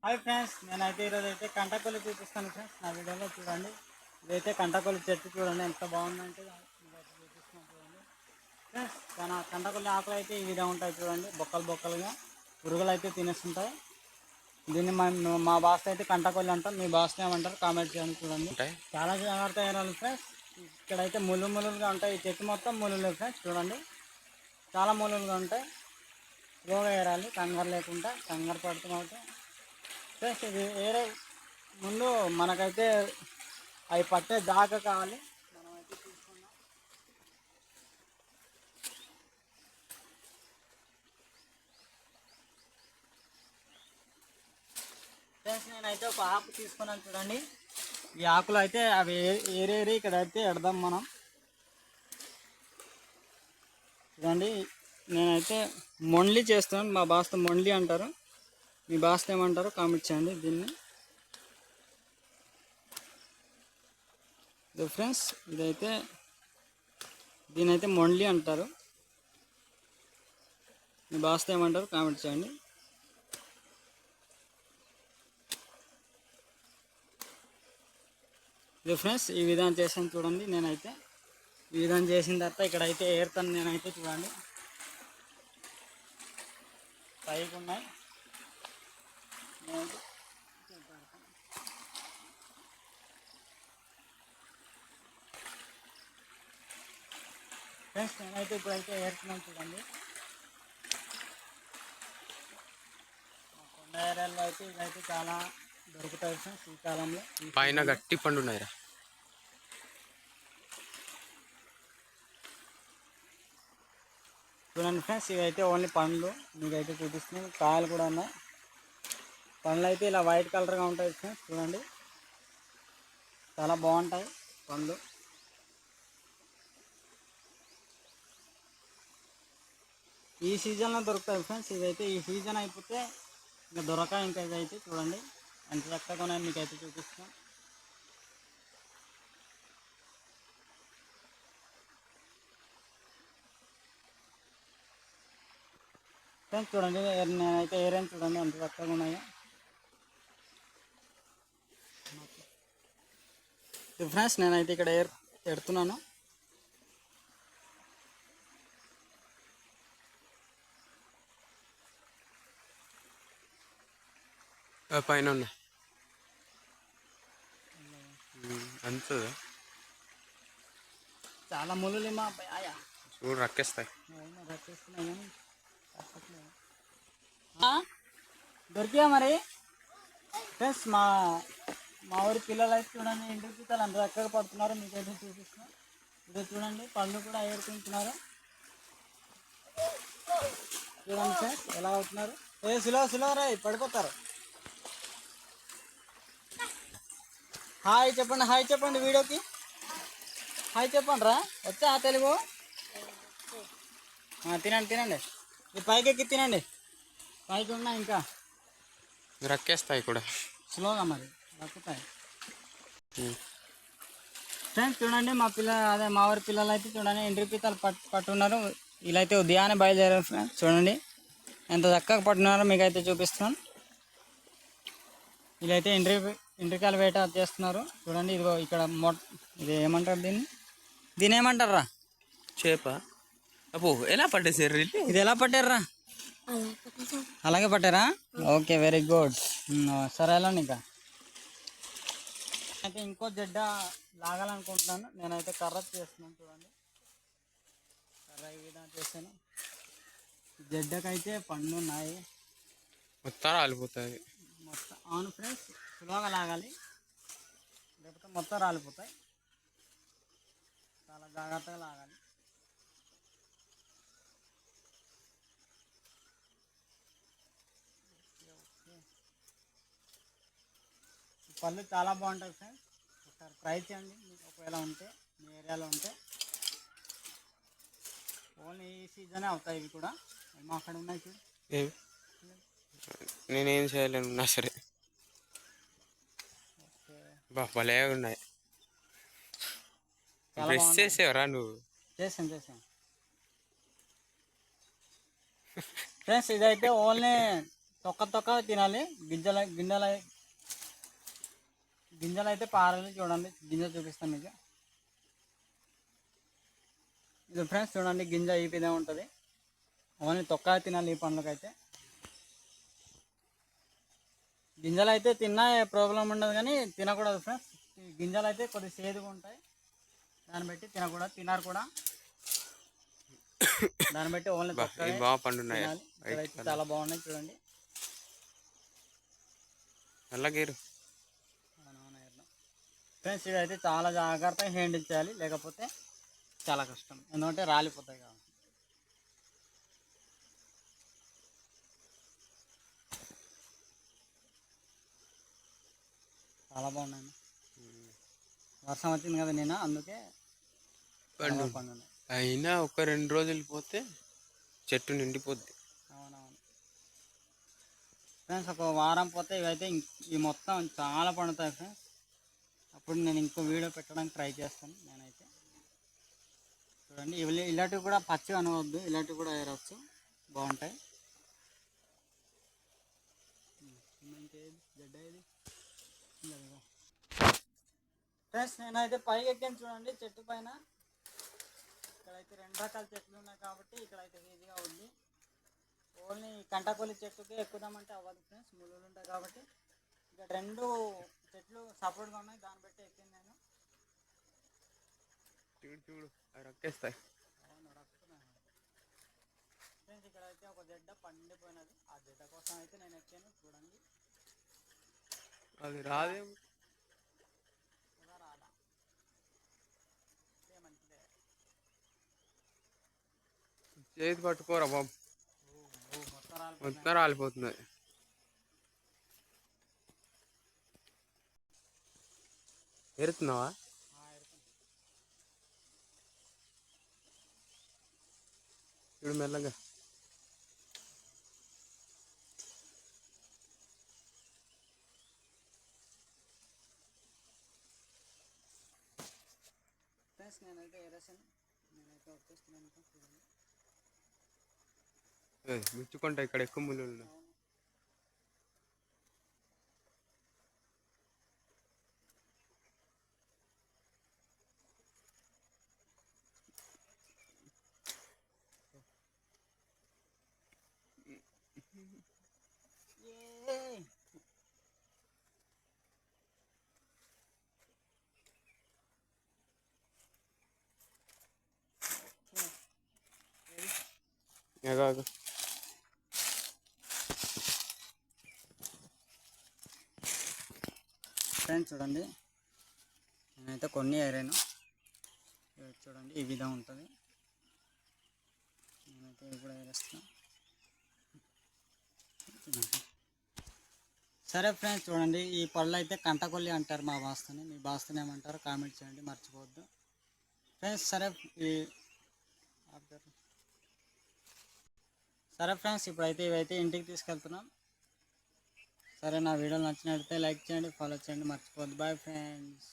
Hi friends, నేనైతే ఈరోజు అయితే కంటకొల్లి చూపిస్తాను ఫ్రెండ్స్. నా వీడియోలో చూడండి. ఇదైతే కంటకొల్లి చెట్టు చూడండి ఎంత బాగుందంటే ఇదైతే చూపిస్తున్నాను చూడండి ఫ్రెండ్స్. కంటకొల్లి ఆకులు అయితే ఈ విధంగా ఉంటాయి చూడండి, బొక్కలు బొక్కలుగా పురుగులు అయితే తినేస్తుంటాయి. దీన్ని మా భాష అయితే కంటకొల్లి అంటాం. మీ భాష ఏమంటారు కామెంట్ చేయండి చూడండి. చాలా జాగ్రత్త అయ్యాలి ఫ్రెండ్స్. ఇక్కడైతే ములులుగా ఉంటాయి. ఈ చెట్టు మొత్తం ములులు ఫ్రెండ్స్ చూడండి, చాలా ములులుగా ఉంటాయి. స్లోగా ఏరాలి, కంగారు లేకుండా. కంగారు పడుతున్నాయి ఫ్రెండ్స్. ఇది వేరే ముందు మనకైతే అవి పట్టే దాకా కావాలి. మనమైతే తీసుకున్నాం ఫ్రెండ్స్. నేనైతే ఒక ఆకు తీసుకున్నాను చూడండి. ఈ ఆకులు అయితే అవి ఏరేరి ఇక్కడ అయితే ఎడదాం మనం చూడండి. నేనైతే మొండ్లి చేస్తాను, మా భాషతో మొండ్లి అంటారు. మీ భాషతో ఏమంటారో కామెంట్ చేయండి. ఇది ఫ్రెండ్స్, దీనైతే మొండ్లి అంటారు. మీ భాషతో ఏమంటారు కామెంట్ చేయండి. ఇది ఫ్రెండ్స్, ఈ విధానం చేసాను చూడండి. నేనైతే ఈ విధానం చేసిన తర్వాత ఇక్కడైతే ఏరుతాను నేనైతే చూడండి. పైకి ఉన్నాయి. ఫ్రెండ్స్, నేనైతే ఇప్పుడైతే ఏరుతున్నాను చూడండి. కొండ ఏరియాలో అయితే ఇదైతే చాలా దొరుకుతాయి ఫ్రెండ్స్ ఈ కాలంలో. పైన గట్టి పండు ఉన్నాయిరా చూడండి ఫ్రెండ్స్, ఇవైతే ఓన్లీ పండ్లు మీకైతే చూపిస్తున్నాయి. కాయలు కూడా ఉన్నాయి. పండ్లు అయితే ఇలా వైట్ కలర్గా ఉంటాయి ఫ్రెండ్స్ చూడండి, చాలా బాగుంటాయి పండ్లు. ఈ సీజన్లో దొరుకుతాయి ఫ్రెండ్స్. ఇదైతే ఈ సీజన్ అయిపోతే ఇంకా దొరకాయి. ఇంకా ఇదైతే చూడండి ఎంత చక్కగా ఉన్నాయో మీకైతే చూపిస్తాం. ఫ్రెండ్స్ చూడండి, నేనైతే ఏరియన్ చూడండి ఎంత చక్కగా ఉన్నాయో. ఫ్రెండ్స్, నేనైతే ఇక్కడ ఎడుతున్నాను. పైన ఉన్నాయి అంత చాలా ముళ్ళు మా అబ్బాయి చూడు రక్కేస్తాయి. రక్కేస్తున్నాయి కానీ దొరికా మరి ఫ్రెండ్స్. మా ఊరి పిల్లలు అయితే చూడండి, ఇంటికి పిల్లలు అంత చక్కగా పడుతున్నారు. మీకైతే చూపిస్తున్నాం. ఇదే చూడండి, పళ్ళు కూడా ఏరుకుంటున్నారు చూడండి సార్ ఎలా అవుతున్నారు. సులో రా పడిపోతారు. హాయ్ చెప్పండి, హాయ్ చెప్పండి, వీడియోకి హాయ్ చెప్పండి రా. వచ్చా తెలుగు? తినండి. ఈ పైకి ఎక్కి తినండి. పైకి ఉన్నా ఇంకా రక్కేస్తాయి కూడా స్లోగా మరి దక్కుతాయి. ఫ్రెండ్స్ చూడండి, మా ఊరి పిల్లలు అయితే చూడండి ఎండ్రి పీతలు పట్టున్నారు. వీళ్ళైతే ఉదయాన్నే బయలుదేరారు ఫ్రెండ్స్. చూడండి ఎంత చక్కగా పట్టున్నారో మీకైతే చూపిస్తున్నాను. వీళ్ళైతే ఎండ్రికాయల వేట చేస్తున్నారు చూడండి. ఇదిగో ఇక్కడ ఇది ఏమంటారు దీన్ని ఏమంటారా? చేప. అబ్బో ఎలా పట్టేసారు? ఇది ఎలా పట్టారా? అలాగే పట్టారా? Okay, very good. సరే వెళ్ళండి. ఇంకా అయితే ఇంకో జడ్డ లాగాలనుకుంటున్నాను. నేనైతే కర్ర చేస్తున్నాను చూడండి. కర్ర ఈ విధంగా చేశాను. జడ్డకైతే పండ్లు ఉన్నాయి. మొత్తం రాలిపోతుంది. మొత్తం అవును ఫ్రెండ్స్, స్లోగా లాగాలి లేకపోతే మొత్తం రాలిపోతాయి. చాలా జాగ్రత్తగా లాగాలి. పళ్ళు చాలా బాగుంటాయి ఫ్రెండ్స్. ఒకసారి ట్రై చేయండి మీకు ఒకవేళ ఉంటే మీ ఏరియాలో ఉంటే. ఓన్లీ ఈ సీజనే అవుతాయి ఇవి కూడా. మా అక్కడ ఉన్నాయి చూడు. నేనేం చేయలేను నా సరే. భలే ఉన్నాయి. బ్రష్ చేసేవరా నువ్వు? చేసాను ఫ్రెండ్స్. ఇదైతే ఓన్లీ తొక్క తినాలి. గింజలు అయితే పారాలి. చూడండి గింజ చూపిస్తాను మీకు. ఇది ఫ్రెండ్స్ చూడండి, గింజ ఈ విధంగా ఉంటుంది. ఓన్లీ తొక్క తినాలి ఈ పండ్లకైతే. గింజలు అయితే తిన్నా ఏ ప్రాబ్లం ఉండదు, కానీ తినకూడదు ఫ్రెండ్స్. ఈ గింజలు అయితే కొద్దిగా సేదుగా ఉంటాయి, దాన్ని బట్టి తినకూడదు. తినారు కూడా దాన్ని బట్టి ఓన్లీ తొక్క బాగా పండున్నాయి. తినాలి. ఇక్కడైతే చాలా బాగున్నాయి చూడండి. నల్లగేరు ఫ్రెండ్స్ ఇవైతే చాలా జాగ్రత్తగా హ్యాండిల్ చేయాలి, లేకపోతే చాలా కష్టం. ఎందుకంటే రాలిపోతాయి కాబట్టి. చాలా బాగున్నాయి. వర్షం వచ్చింది కదా నేను, అందుకే పండున్నాయి. అయినా ఒక 2 రోజులు పోతే చెట్టు నిండిపోద్ది. అవునవును ఫ్రెండ్స్, ఒక వారం పోతే ఇవైతే ఈ మొత్తం చాలా పండుతాయి ఫ్రెండ్స్. అప్పుడు నేను ఇంకో వీడియో పెట్టడానికి ట్రై చేస్తాను నేనైతే. చూడండి ఇలాంటివి కూడా పచ్చి అనవద్దు, ఇలాంటివి కూడా ఏరవచ్చు, బాగుంటాయి. ఫ్రెండ్స్ నేనైతే పైకి ఎక్కాను చూడండి, చెట్టు పైన. ఇక్కడైతే 2 రకాల చెట్లు ఉన్నాయి కాబట్టి ఇక్కడైతే ఈజీగా ఉంది. ఓన్లీ కంటకొల్లి చెట్టుకే ఎక్కుదామంటే అవ్వదు ఫ్రెండ్స్, ముళ్ళులు ఉంటాయి కాబట్టి. ఇక్కడ 2 చెట్లు సపోర్ట్గా ఉన్నాయి, దాన్ని బట్టి ఎక్కాను నేను. చూడు రక్కేస్తాయి. ఫ్రెండ్స్ ఇక్కడైతే ఒక జడ్డ పండిపోయినది, ఆ జడ్డ కోసం అయితే నేను ఎక్కాను. చూడండి అది రాదేమో. రాదా మంచిదే. చేతి పట్టుకోరా బాబు, మొత్తం రాలిపోతున్నాయి. ఎరుతున్నావా? చూడు మెల్లగా. ఫ్రెండ్స్ నేనైతే ఏరేసాను, నేనైతే వచ్చేస్తున్నాను. ముచ్చుకుంటా, ఇక్కడ ఎక్కువ ముళ్ళు ఉన్నాయి. ఫ్రెండ్స్ చూడండి, నేనైతే కొన్ని ఏరాను. చూడండి ఈ విధంగా ఉంటుంది. నేనైతే ఇవి కూడా ఏరేస్తాను. సరే ఫ్రెండ్స్ చూడండి, ఈ పళ్ళు అయితే కంటకొల్లి అంటారు మా భాషని. మీ భాషని ఏమంటారో కామెంట్ చేయండి, మర్చిపోవద్దు ఫ్రెండ్స్. సరే ఫ్రెండ్స్, ఇప్పుడైతే ఇవైతే ఇంటికి తీసుకెళ్తున్నాం. సరే, నా వీడియోలు నచ్చినట్లయితే లైక్ చేయండి, ఫాలో చేయండి, మర్చిపోవద్దు. Bye friends.